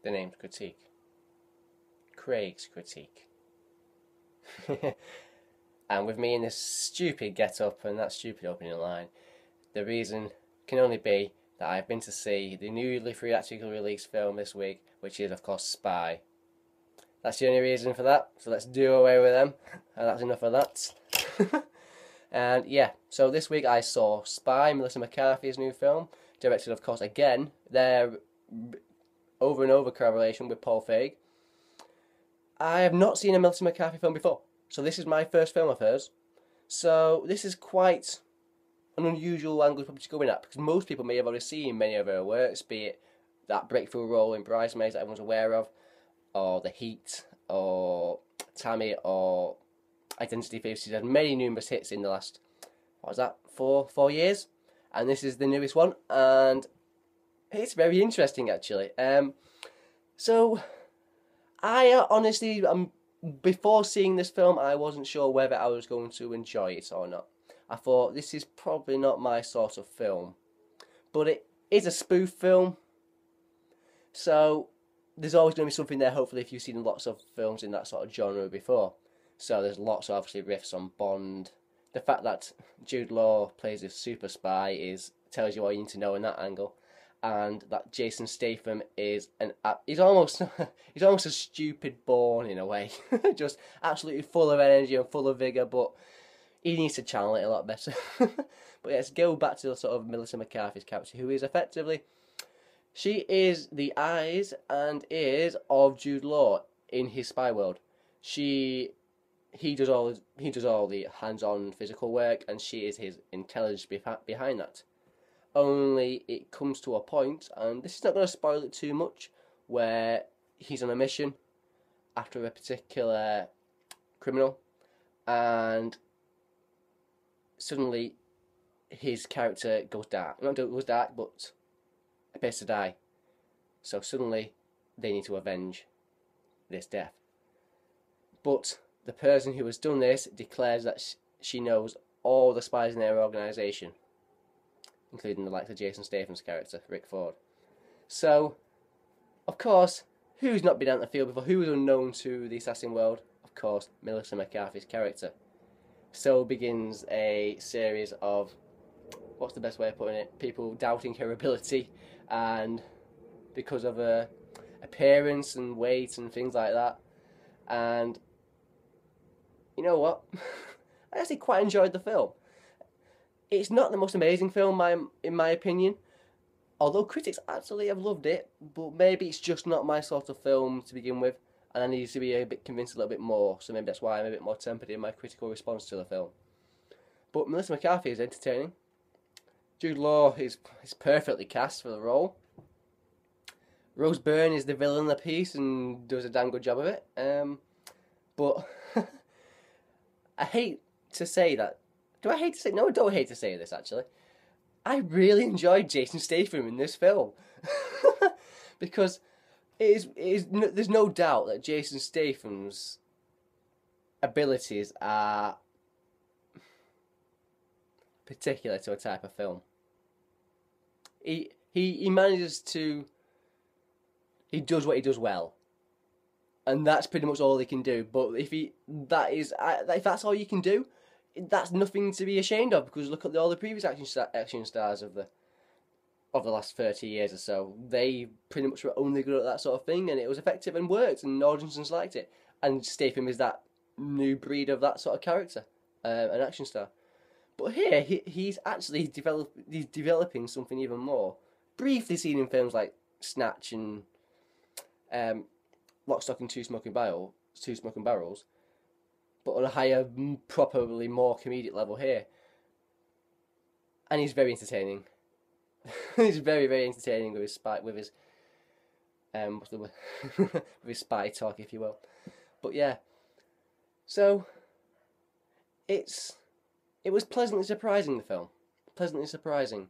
the name's Critique. Craig's Critique. And with me in this stupid get-up and that stupid opening line, the reason can only be that I've been to see the newly theatrically released film this week, which is, of course, Spy. That's the only reason for that, so let's do away with them, and that's enough of that. And yeah, so this week I saw Spy, Melissa McCarthy's new film, directed, of course, again, their over and over collaboration with Paul Feig. I have not seen a Melissa McCarthy film before, so this is my first film of hers. So this is quite an unusual angle to go in at, because most people may have already seen many of her works, be it that breakthrough role in Bridesmaids that everyone's aware of, or The Heat, or Tammy, or Identity Thief. She's had many numerous hits in the last, what was that, four years? And this is the newest one, and it's very interesting actually. So I honestly, before seeing this film, I wasn't sure whether I was going to enjoy it or not. I thought, this is probably not my sort of film. But it is a spoof film, so there's always going to be something there, hopefully, if you've seen lots of films in that sort of genre before. So there's lots of, obviously, riffs on Bond. The fact that Jude Law plays a super spy tells you all you need to know in that angle. And that Jason Statham is he's almost a stupid Bourne in a way. Just absolutely full of energy and full of vigour, but he needs to channel it a lot better. But yeah, let's go back to the sort of Melissa McCarthy's character, who is effectively, she is the eyes and ears of Jude Law in his spy world. He does all the hands-on physical work, and she is his intelligence behind that. Only it comes to a point, and this is not going to spoil it too much, where he's on a mission after a particular criminal, and suddenly his character goes dark. Not goes dark, but appears to die. So suddenly they need to avenge this death. But the person who has done this declares that she knows all the spies in their organisation, including the likes of Jason Statham's character, Rick Ford. So, of course, who's not been out in the field before? Who is unknown to the assassin world? Of course, Melissa McCarthy's character. So begins a series of, what's the best way of putting it, people doubting her ability, and because of her appearance and weight and things like that. And you know what? I actually quite enjoyed the film. It's not the most amazing film, in my opinion, although critics actually have loved it, but maybe it's just not my sort of film to begin with, and I need to be a bit convinced a little bit more, so maybe that's why I'm a bit more tempered in my critical response to the film. But Melissa McCarthy is entertaining. Jude Law is perfectly cast for the role. Rose Byrne is the villain of the piece and does a damn good job of it. But I hate to say that. Do I hate to say? No, I don't hate to say this, actually. I really enjoyed Jason Statham in this film. Because there's no doubt that Jason Statham's abilities are particular to a type of film. He manages to, he does what he does well, and that's pretty much all he can do. But if that's all you can do, that's nothing to be ashamed of, because look at all the previous action stars of the last 30 years or so. They pretty much were only good at that sort of thing, and it was effective and worked, and audiences liked it. And Statham is that new breed of that sort of character, an action star. But here, he's actually developing something even more. Briefly seen in films like Snatch and Lock, Stock and Two Smoking Barrels, but on a higher, probably more comedic level here. And he's very entertaining. He's very, very entertaining with his with his spy talk, if you will. But yeah, so it was pleasantly surprising, the film. Pleasantly surprising.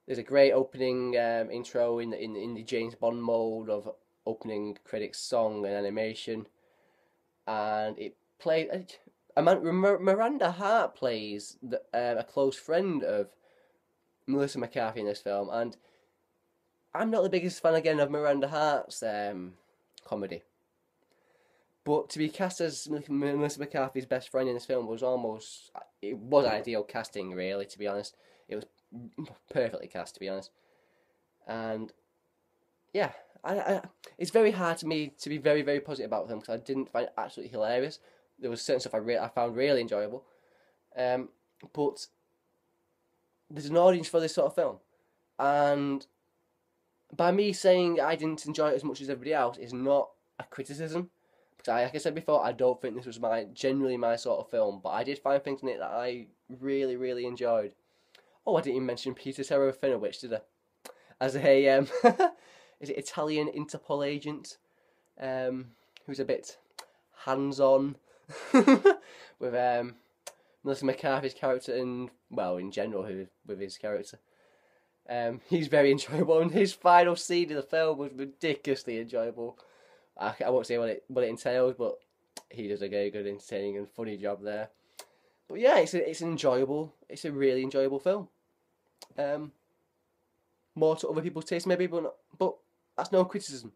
There's a great opening intro in the James Bond mode of opening credits song and animation, and it played. Miranda Hart plays a close friend of Melissa McCarthy in this film, and I'm not the biggest fan again of Miranda Hart's comedy, but to be cast as Melissa McCarthy's best friend in this film was it was ideal casting, really. To be honest, it was perfectly cast, to be honest, and yeah, it's very hard to me to be very, very positive about them because I didn't find it absolutely hilarious. There was certain stuff I found really enjoyable, but there's an audience for this sort of film, and by me saying I didn't enjoy it as much as everybody else is not a criticism. Because like I said before, I don't think this was generally my sort of film, but I did find things in it that I really, really enjoyed. Oh, I didn't even mention Peter Serafinowicz, did I? As a is it Italian Interpol agent, who's a bit hands-on with Melissa McCarthy's character and, well, in general, with his character. He's very enjoyable, and his final scene in the film was ridiculously enjoyable. I won't say what it entails, but he does a very good, entertaining, and funny job there. But yeah, it's a really enjoyable film. More to other people's taste maybe, but that's no criticism,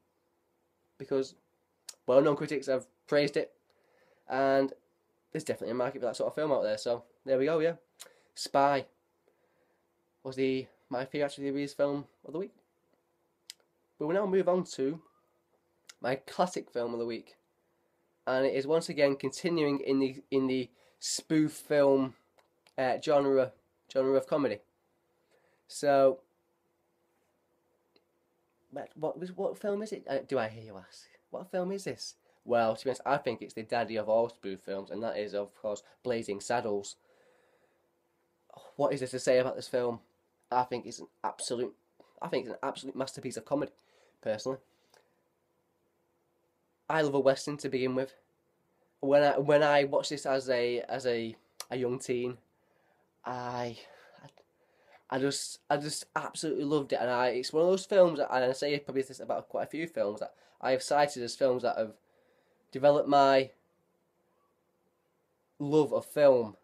because well-known critics have praised it, and there's definitely a market for that sort of film out there. So there we go. Yeah, Spy was my theatrically released film of the week. We will now move on to my classic film of the week, and it is once again continuing in the spoof film genre of comedy. So, what film is it? Do I hear you ask? What film is this? Well, to be honest, I think it's the daddy of all spoof films, and that is, of course, Blazing Saddles. What is there to say about this film? I think it's an absolute masterpiece of comedy, personally. I love a western to begin with. When I watched this as a young teen, I just absolutely loved it, and it's one of those films, and I say probably this about quite a few films that I have cited as films that have developed my love of film.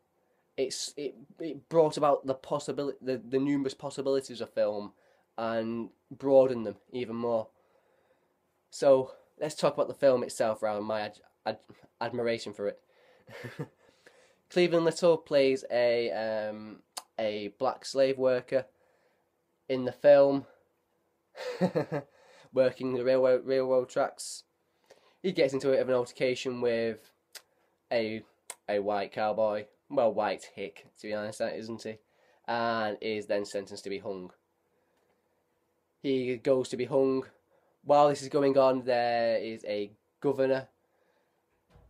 It brought about the numerous possibilities of film and broadened them even more. So let's talk about the film itself rather than my admiration for it. Cleveland Little plays a black slave worker in the film, working the railroad tracks. He gets into a bit of an altercation with a white cowboy, well, white hick, to be honest, isn't he? And is then sentenced to be hung. He goes to be hung. While this is going on, there is a governor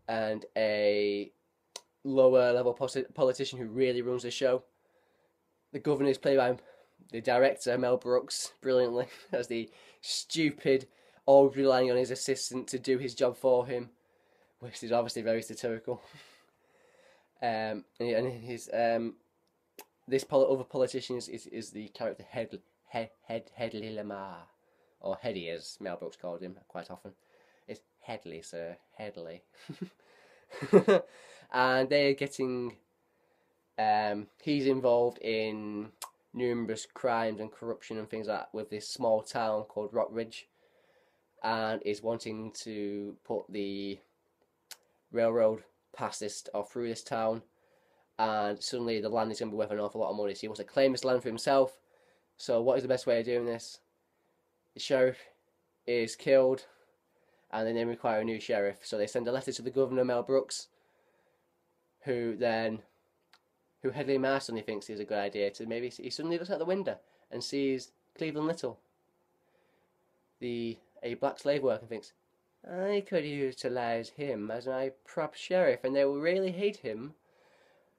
and a lower level politician who really runs the show. The governor is played by the director, Mel Brooks, brilliantly, as the stupid, always relying on his assistant to do his job for him, which is obviously very satirical. And his this other politician is the character Headley Lamar, or Heady as Mel Brooks called him quite often. It's Headley, sir, Headley. And they're getting he's involved in numerous crimes and corruption and things like that with this small town called Rockridge, and is wanting to put the railroad past this or through this town, and suddenly the land is going to be worth an awful lot of money, so he wants to claim this land for himself. So what is the best way of doing this? The sheriff is killed, and then they require a new sheriff, so they send a letter to the governor, Mel Brooks, who Headley Lamar suddenly thinks is a good idea to maybe he suddenly looks out the window and sees Cleveland Little, a black slave worker, and thinks, I could utilize him as my prop sheriff, and they will really hate him,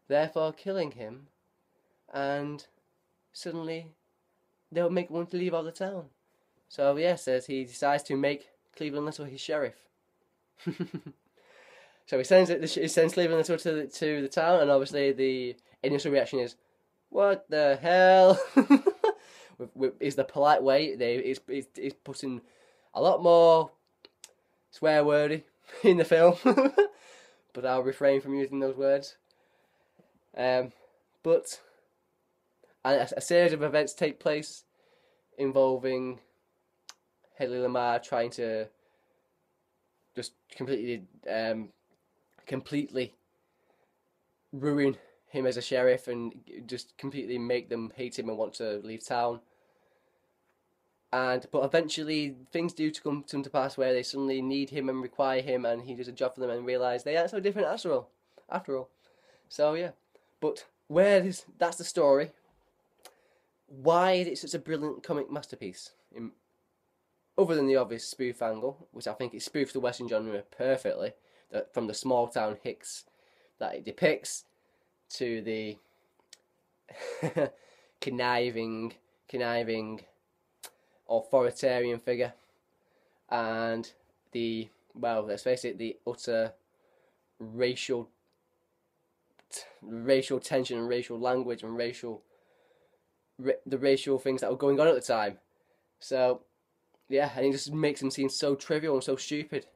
therefore killing him, and suddenly they'll want to leave all the town. So yes, he decides to make Cleveland Little his sheriff. So he sends Cleveland Little to the town, and obviously the initial reaction is, what the hell? Is the polite way. He's putting a lot more swear wordy in the film, but I'll refrain from using those words. But a series of events take place involving Haley Lamar trying to just completely ruin him as a sheriff and just completely make them hate him and want to leave town. But eventually things do come to pass where they suddenly need him and require him, and he does a job for them and realise they aren't so different after all. So yeah, but that's the story. Why is it such a brilliant comic masterpiece? Other than the obvious spoof angle, which I think it spoofs the Western genre perfectly, from the small town hicks that it depicts to the conniving authoritarian figure, and let's face it, the utter racial tension and racial language and the racial things that were going on at the time. So yeah, and it just makes them seem so trivial and so stupid.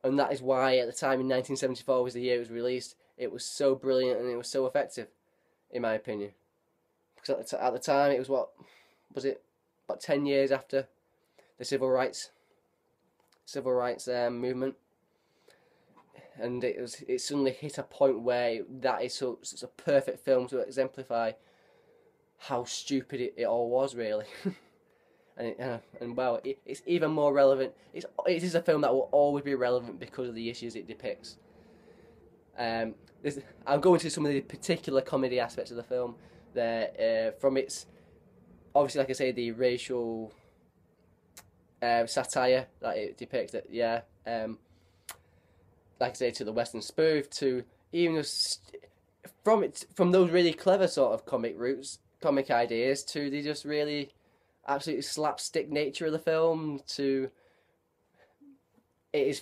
And that is why at the time in 1974 was the year it was released, it was so brilliant and it was so effective, in my opinion. Because at the time it was about 10 years after the civil rights movement, and it suddenly hit a point where that is such a perfect film to exemplify how stupid it all was, really. It's even more relevant. It is a film that will always be relevant because of the issues it depicts. I'll go into some of the particular comedy aspects of the film there, from its, obviously, like I say, the racial satire that it depicts. Like I say, to the Western spoof, to even just from those really clever sort of comic ideas, to the just really absolutely slapstick nature of the film. It is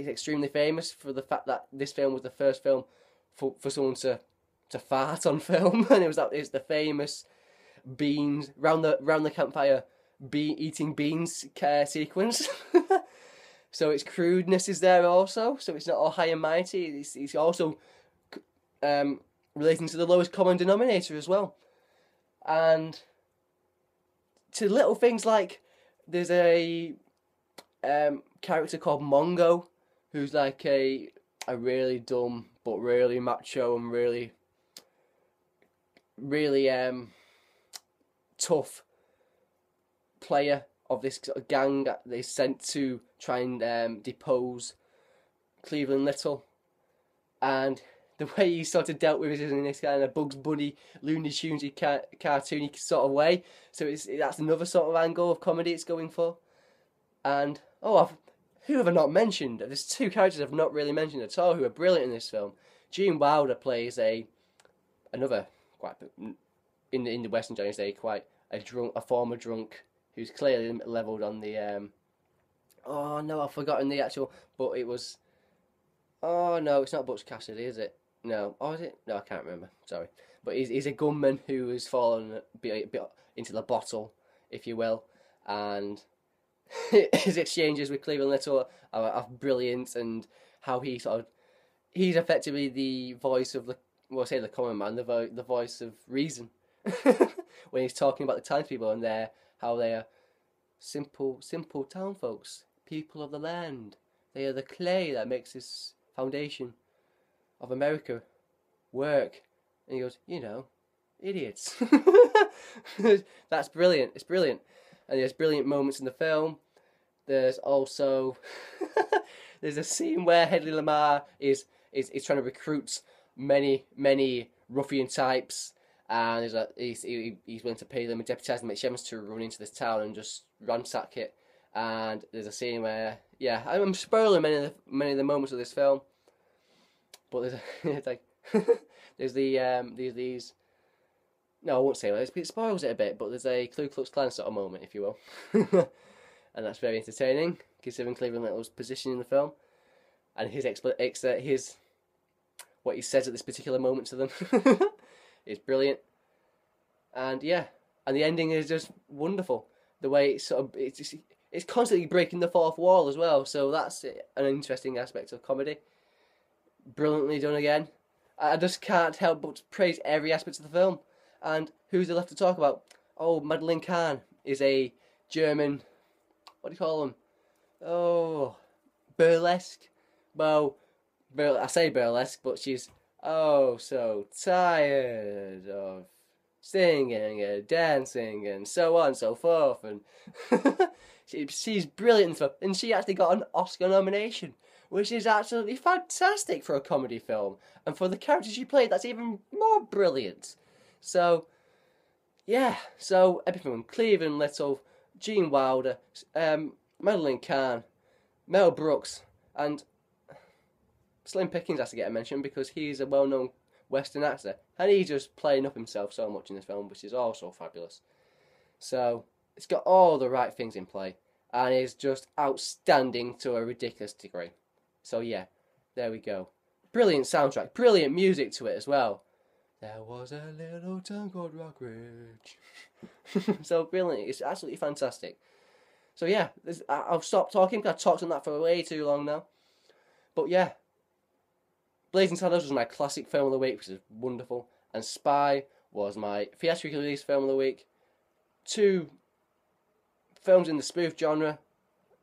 extremely famous for the fact that this film was the first film for someone to fart on film, and it's the famous beans round the campfire eating beans sequence. So its crudeness is there also, so it's not all high and mighty. It's also relating to the lowest common denominator as well, and to little things like there's a character called Mongo, who's like a really dumb but really macho and really tough player of this sort of gang that they sent to try and depose Cleveland Little, and the way he sort of dealt with it is in this kind of Bugs Bunny, Looney Tunesy, cartoony sort of way. So that's another sort of angle of comedy it's going for. And who have I not mentioned? There's two characters I've not really mentioned at all who are brilliant in this film. Gene Wilder plays another quite in the Western genre, a former drunk who's clearly levelled on the I've forgotten the actual, but it was it's not Butch Cassidy, is it? No. Oh, is it? No, I can't remember. Sorry. But he's a gunman who has fallen a bit into the bottle, if you will, and his exchanges with Cleveland Little are brilliant, and how he's effectively the voice of the common man, the voice of reason, when he's talking about the townspeople and how they are simple town folks, people of the land. They are the clay that makes this foundation of America work. And he goes, idiots. That's brilliant. It's brilliant. And there's brilliant moments in the film. There's also there's a scene where Hedley Lamar is trying to recruit many ruffian types, and he's willing to pay them and deputise them at Shem's to run into this town and just ransack it. And there's a scene where, I'm spoiling many of the moments of this film, but there's these. No, I won't say that. It spoils it a bit, but there's a Ku Klux Klan sort of moment, if you will, and that's very entertaining considering Cleveland Little's position in the film, and his what he says at this particular moment to them is brilliant, and the ending is just wonderful. The way it's constantly breaking the fourth wall as well, so that's an interesting aspect of comedy. Brilliantly done again. I just can't help but praise every aspect of the film. And who's there left to talk about? Oh, Madeleine Kahn is a German what do you call them? Oh, burlesque. Well, I say burlesque, but she's oh so tired of singing and dancing and so on and so forth, and she's brilliant, and she actually got an Oscar nomination, which is absolutely fantastic for a comedy film, and for the character she played, that's even more brilliant. So yeah, so everything from Cleveland Little, Gene Wilder, Madeline Kahn, Mel Brooks, and Slim Pickens has to get a mention because he's a well-known Western actor, and he's just playing up himself so much in this film, which is also fabulous. So it's got all the right things in play, and is just outstanding to a ridiculous degree. So yeah, there we go. Brilliant soundtrack, brilliant music to it as well. There was a little town called Rockridge. So brilliant, it's absolutely fantastic. So yeah, I'll stop talking because I've talked on that for way too long now. But yeah, Blazing Saddles was my classic film of the week, which is wonderful, and Spy was my theatrically released film of the week. 2 films in the spoof genre,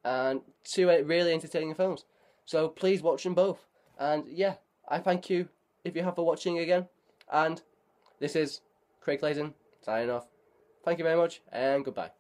and 2 really entertaining films. So please watch them both. And yeah, I thank you if you have for watching again. And this is Craig Clayton signing off. Thank you very much, and goodbye.